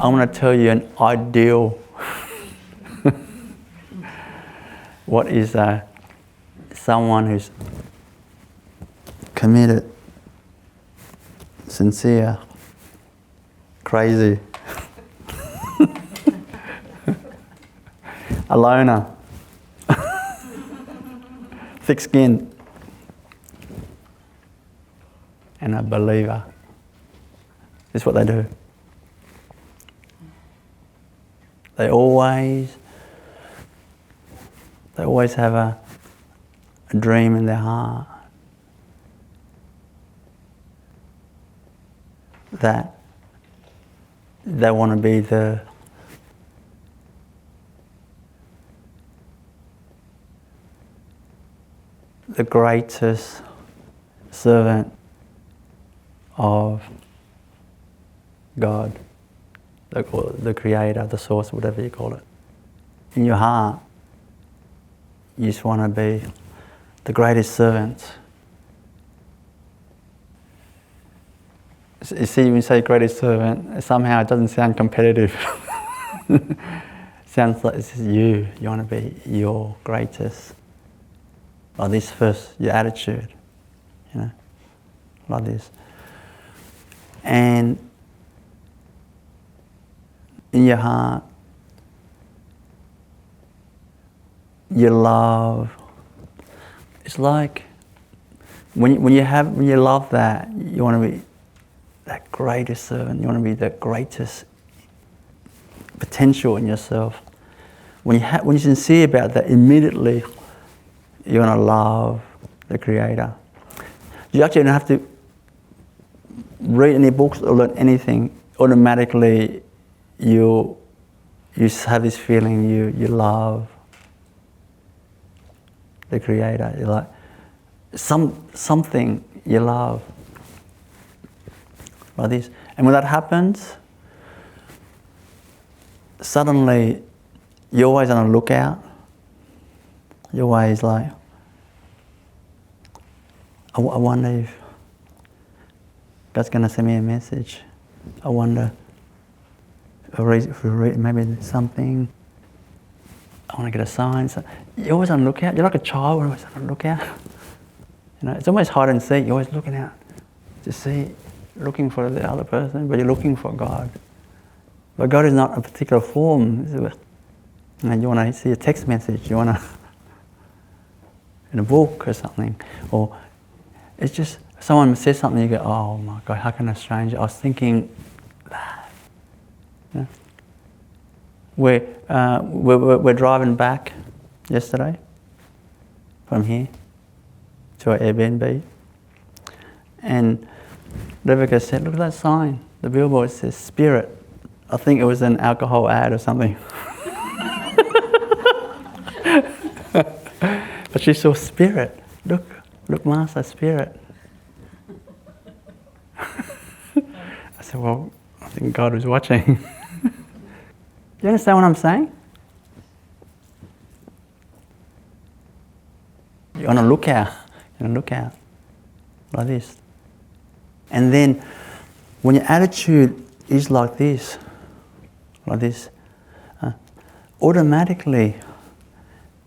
I'm going to tell you an ideal. What is someone who's committed, sincere, crazy, a loner, thick-skinned, and a believer. This is what they do. They always have a dream in their heart that they want to be the greatest servant of God, the Creator, the Source, whatever you call it. In your heart, you just want to be the greatest servant. You see, when you say greatest servant, somehow it doesn't sound competitive. Sounds like this is you. You want to be your greatest. Like this first, your attitude, like this. And in your heart, your love. It's like when you love that, you want to be that greatest servant. You want to be the greatest potential in yourself. When you're sincere about that, immediately you're going to love the Creator. You actually don't have to read any books or learn anything. Automatically, you have this feeling you love the Creator. You're like something you love, like this. And when that happens, suddenly you're always on a lookout. You're always like, I wonder if God's going to send me a message. I wonder if we read maybe something. I want to get a sign. So you're always on the lookout. You're like a child, you're always on the lookout. It's almost hide and seek. You're always looking out to see, looking for the other person, but you're looking for God. But God is not a particular form. You want to see a text message. You want to in a book or something, or it's just someone says something, you go, oh my God, how can a stranger? I was thinking that. We're driving back yesterday from here to our Airbnb, and Rebecca said, look at that sign. The billboard says Spirit. I think it was an alcohol ad or something. But she saw Spirit. Look, Master, Spirit. I said, well, I think God was watching. You understand what I'm saying? You're on a lookout. Like this. And then, when your attitude is like this, automatically,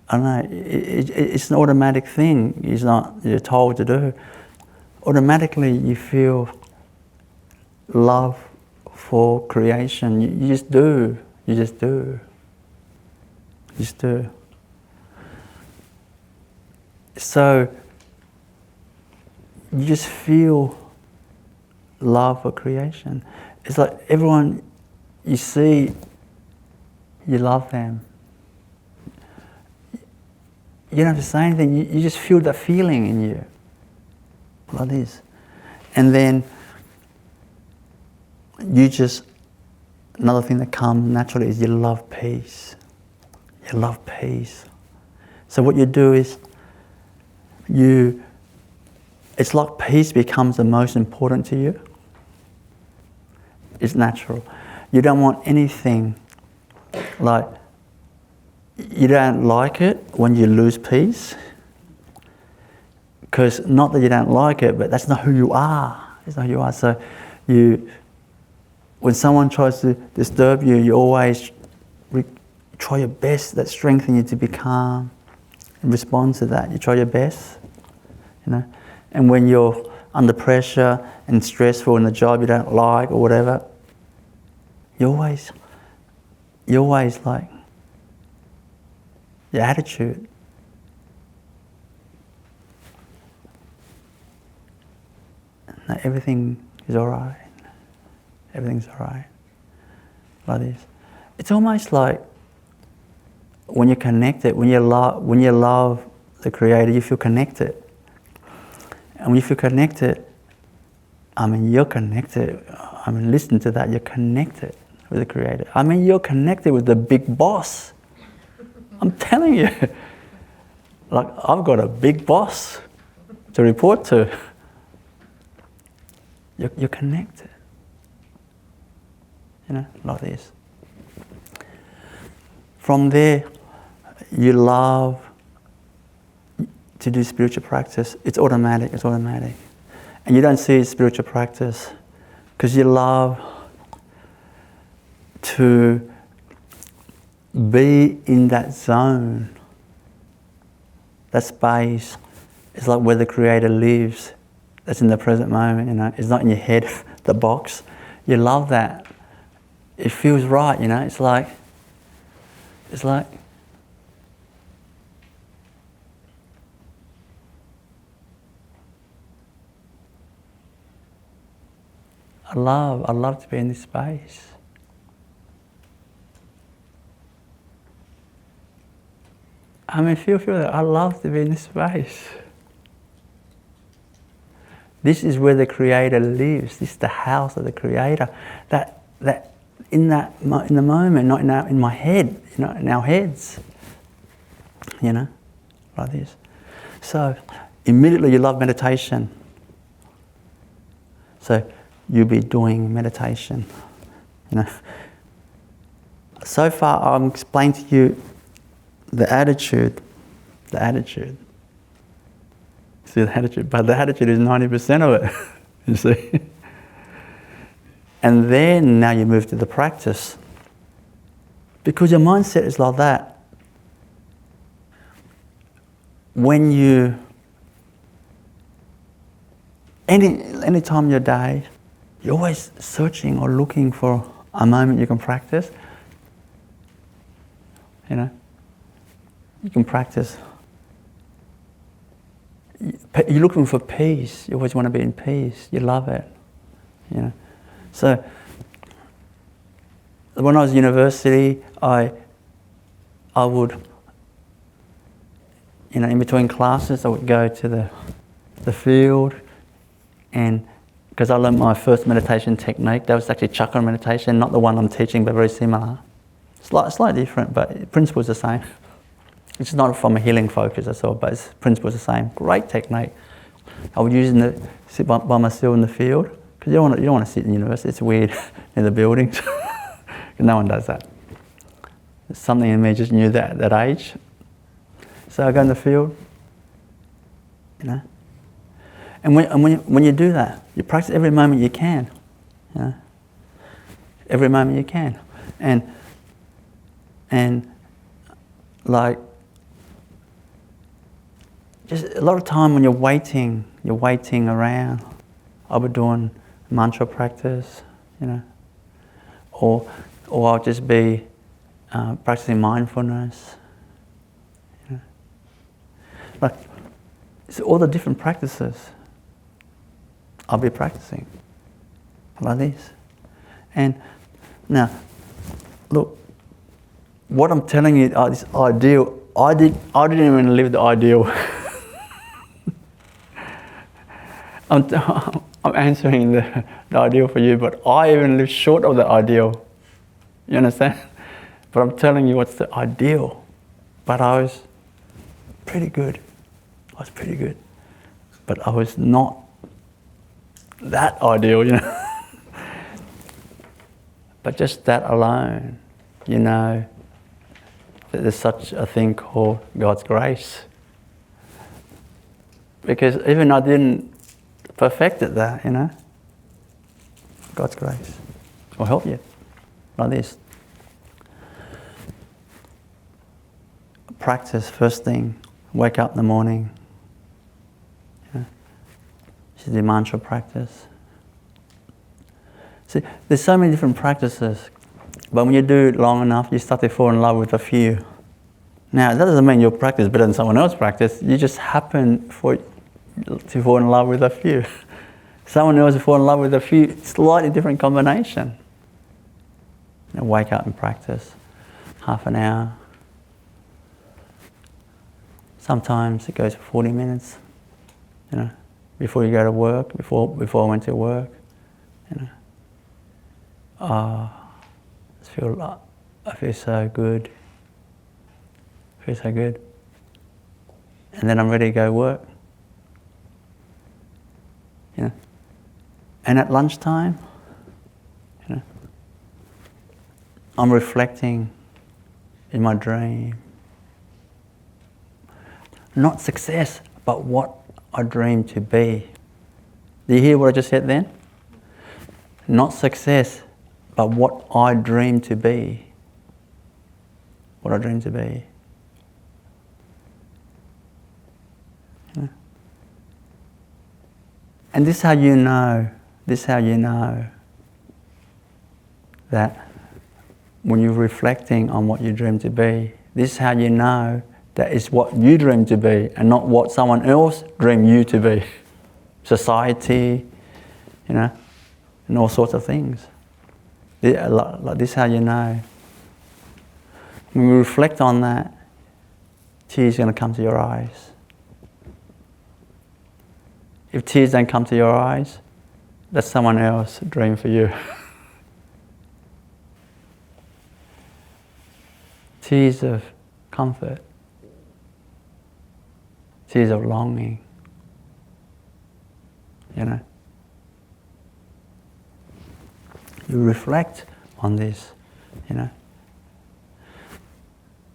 I don't know, it's an automatic thing. It's not you're told to do. Automatically you feel love for creation. You just do. You just do. So you just feel love for creation. It's like everyone you see, you love them. You don't have to say anything, you just feel that feeling in you. Like this. And then another thing that comes naturally is you love peace. You love peace. So what you do is it's like peace becomes the most important to you. It's natural. You don't want anything like, you don't like it when you lose peace, because not that you don't like it, but that's not who you are. It's not who you are. So when someone tries to disturb you, you always try your best, that strengthens you to be calm and respond to that. You try your best, you know. And when you're under pressure and stressful in the job you don't like or whatever, you always like your attitude. That everything is all right. Everything's all right. Like this. It's almost like when you're connected, when you love the Creator, you feel connected. And when you feel connected, I mean, you're connected. I mean, listen to that. You're connected with the Creator. I mean, you're connected with the big boss. I'm telling you. Like, I've got a big boss to report to. You're connected. You know, like this. From there, you love to do spiritual practice. It's automatic. And you don't see it as spiritual practice because you love to be in that zone. That space is like where the Creator lives. That's in the present moment, you know. It's not in your head, the box. You love that. It feels right, you know. It's like I love to be in this space. I mean, feel that. I love to be in this space. This is where the Creator lives. This is the house of the Creator. That in the moment, not in my head, you know, in our heads. You know, like this. So immediately you love meditation. So you'll be doing meditation. You know. So far I'm explaining to you the attitude. See the attitude, but the attitude is 90% of it, you see. And then now you move to the practice. Because your mindset is like that. When you, any time in your day, you're always searching or looking for a moment you can practice. You know, you can practice. You're looking for peace. You always want to be in peace. You love it. You know. So when I was at university, I would, you know, in between classes, I would go to the field, and because I learned my first meditation technique, that was actually chakra meditation, not the one I'm teaching, but very similar. Slightly different, but the principle is the same. It's not from a healing focus, that's all, but the principle is the same. Great technique. I would sit by myself in the field, because you don't want to sit in university, it's weird in the buildings. No one does that. Something in me just knew that at that age. So I go in the field, you know. And when you do that, you practice every moment you can, you know. Every moment you can. And like, just a lot of time when you're waiting around. I'll be doing mantra practice, you know, or I'll just be practicing mindfulness, you know. Like, it's all the different practices I'll be practicing like this. And now, look, what I'm telling you, this ideal, I didn't even live the ideal. I'm answering the ideal for you, but I even live short of the ideal. You understand? But I'm telling you what's the ideal. But I was pretty good. But I was not that ideal, you know. But just that alone, you know, that there's such a thing called God's grace. Because even I didn't perfect at that, you know. God's grace. or help you, like this. Practice first thing, wake up in the morning. This is the mantra practice. See, there's so many different practices, but when you do it long enough, you start to fall in love with a few. Now, that doesn't mean your practice is better than someone else's practice. You just happen to fall in love with a few. Someone else will fall in love with a few, slightly different combination. Wake up and practice, half an hour. Sometimes it goes for 40 minutes, before you go to work, before I went to work, I feel so good. I feel so good. And then I'm ready to go work. And at lunchtime, I'm reflecting in my dream. Not success, but what I dream to be. Do you hear what I just said then? Not success, but what I dream to be. What I dream to be. And this is how you know that when you're reflecting on what you dream to be, this is how you know that it's what you dream to be and not what someone else dreamed you to be. Society, and all sorts of things. Like this is how you know. When we reflect on that, tears are going to come to your eyes. If tears don't come to your eyes, that's someone else's dream for you. Tears of comfort. Tears of longing. You reflect on this,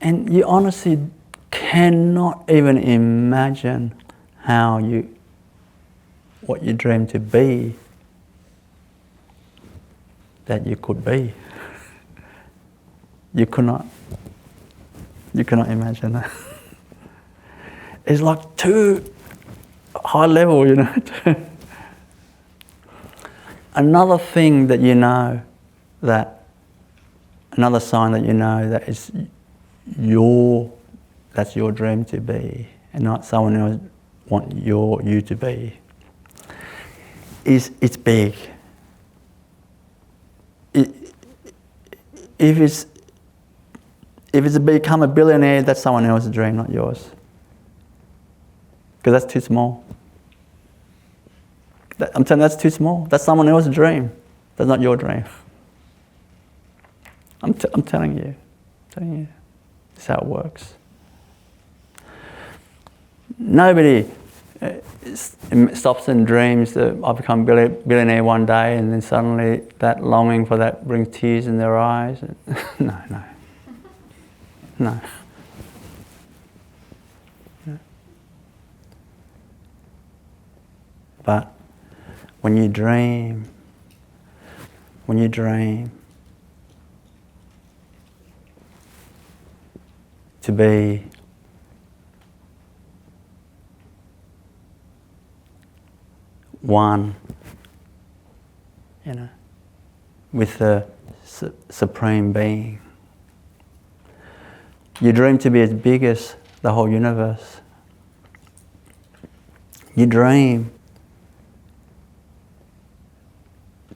And you honestly cannot even imagine what you dream to be, that you could be. You cannot imagine that. It's like too high level, Another thing that another sign that that is that's your dream to be, and not someone else want you to be, is it's big. If it's become a billionaire, that's someone else's dream, not yours. Because that's too small. I'm telling you, that's too small. That's someone else's dream. That's not your dream. I'm telling you. That's how it works. Nobody stops and dreams that I'll become a billionaire one day, and then suddenly that longing for that brings tears in their eyes. No. But when you dream to be one, with the Supreme Being. You dream to be as big as the whole universe. You dream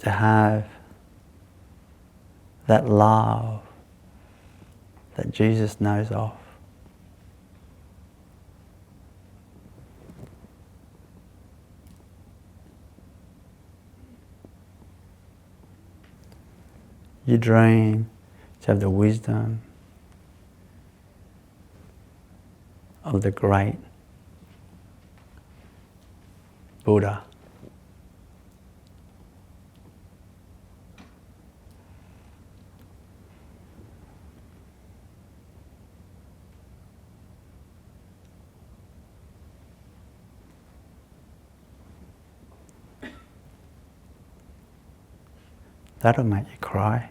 to have that love that Jesus knows of. You dream to have the wisdom of the great Buddha. That'll make you cry.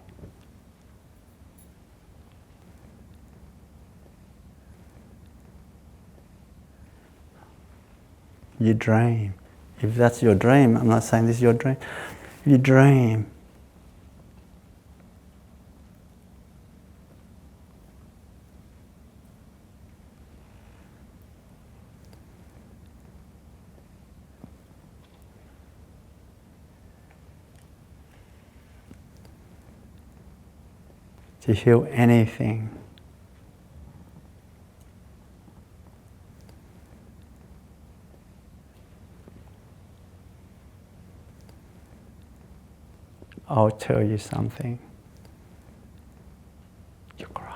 You dream. If that's your dream, I'm not saying this is your dream. You dream. To heal anything. I'll tell you something. You cry.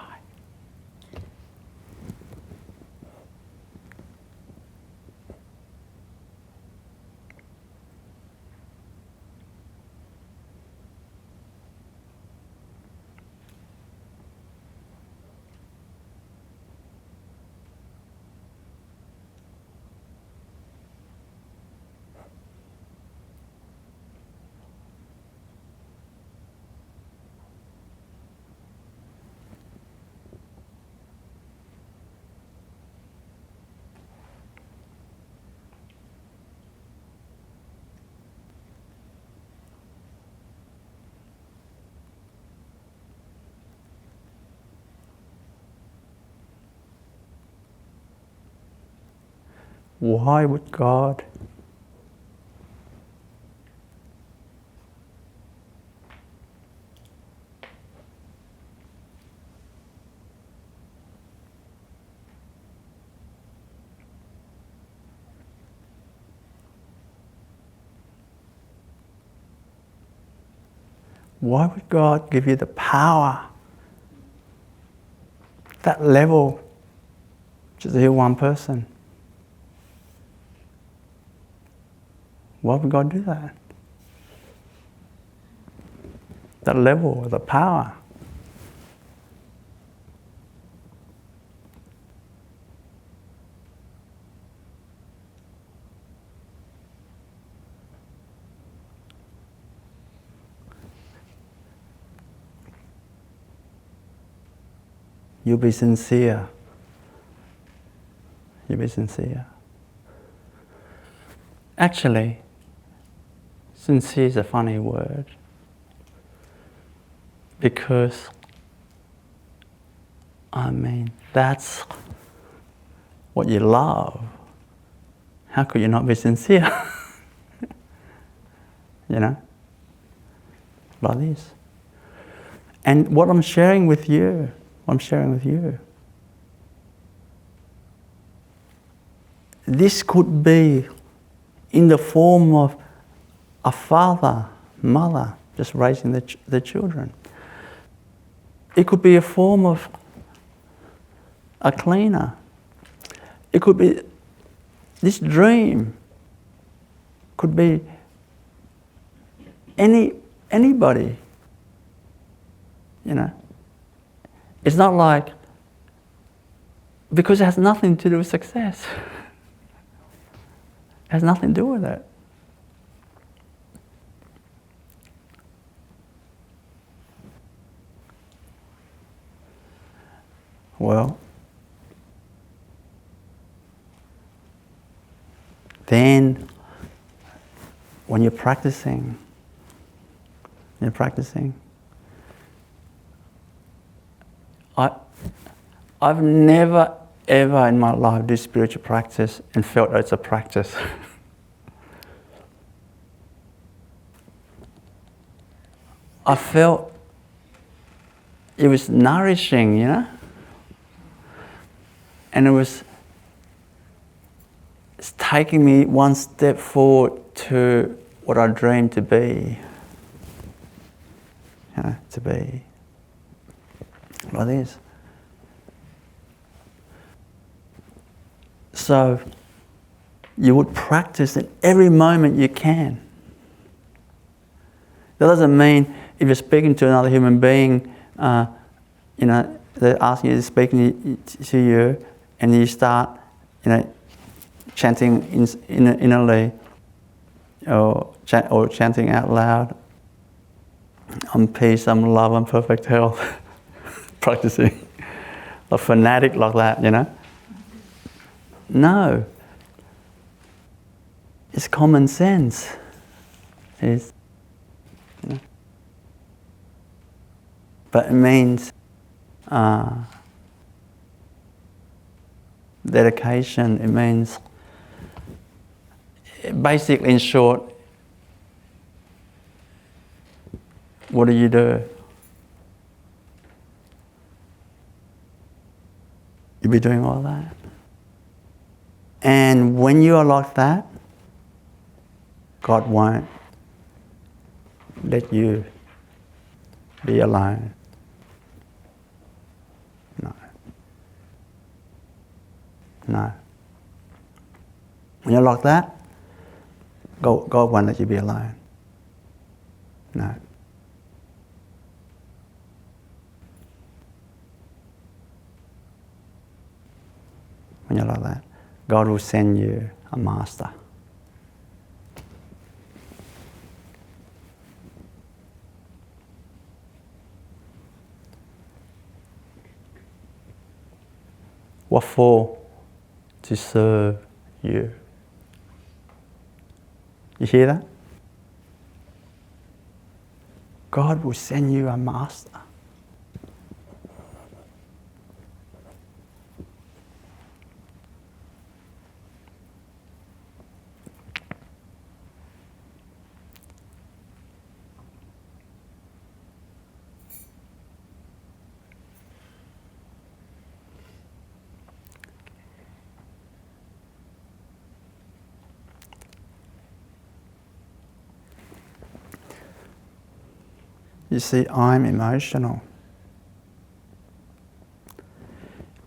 Why would God give you the power, that level, just to heal one person? Why would God do that? That level, the power. You'll be sincere. You'll be sincere. Actually, sincere is a funny word, because, I mean, that's what you love. How could you not be sincere? You know? Like this. And what I'm sharing with you, this could be in the form of a father, mother, just raising the children. It could be a form of a cleaner. It could be, this dream could be anybody, you know. It's not like, because it has nothing to do with success. It has nothing to do with it. Well, then when you're practicing, I've never ever in my life do spiritual practice and felt it's a practice. I felt it was nourishing, you know? And it's taking me one step forward to what I dreamed to be. You know, to be like this. So you would practice in every moment you can. That doesn't mean if you're speaking to another human being, you know, they're asking you to speak to you, and you start, you know, chanting innerly, or chanting out loud, I'm peace, I'm love, I'm perfect health. Practicing. A fanatic like that, you know? No. It's common sense. It's, you know. But it means dedication. It means, basically, in short, what do you do? You'll be doing all that. And when you are like that, God won't let you be alone. No. No. When you're like that, God won't let you be alone. No. When you're like that, God will send you a master. What for? To serve you. You hear that? God will send you a master. You see, I'm emotional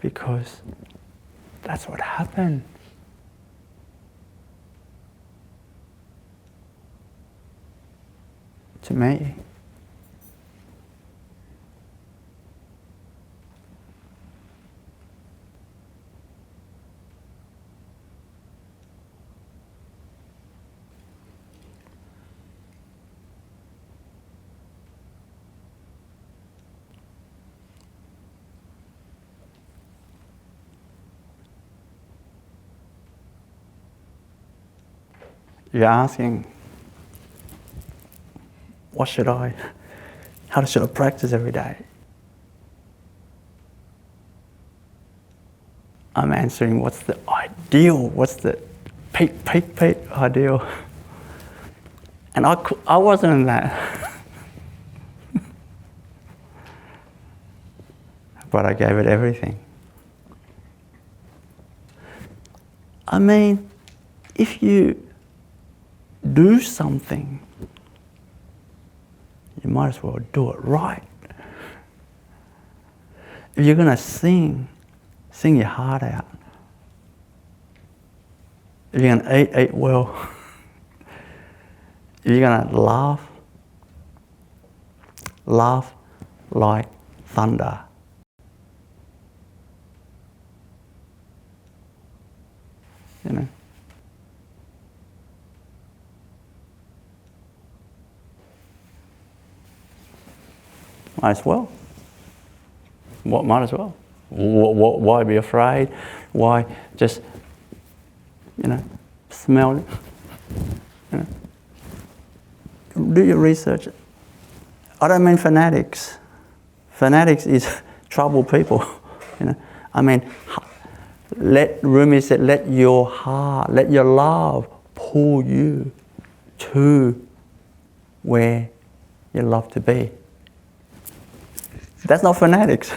because that's what happened. To me. You're asking, how should I practice every day? I'm answering, what's the ideal? What's the peak ideal? And I wasn't in that. But I gave it everything. I mean, if you do something, you might as well do it right. If you're going to sing your heart out. If you're going to eat well. If you're going to laugh like thunder. You know? Might as well. Might as well. Why be afraid? Why just, smell it? Do your research. I don't mean fanatics. Fanatics is troubled people. I mean, Rumi said, let your heart, let your love pull you to where you love to be. That's not fanatics.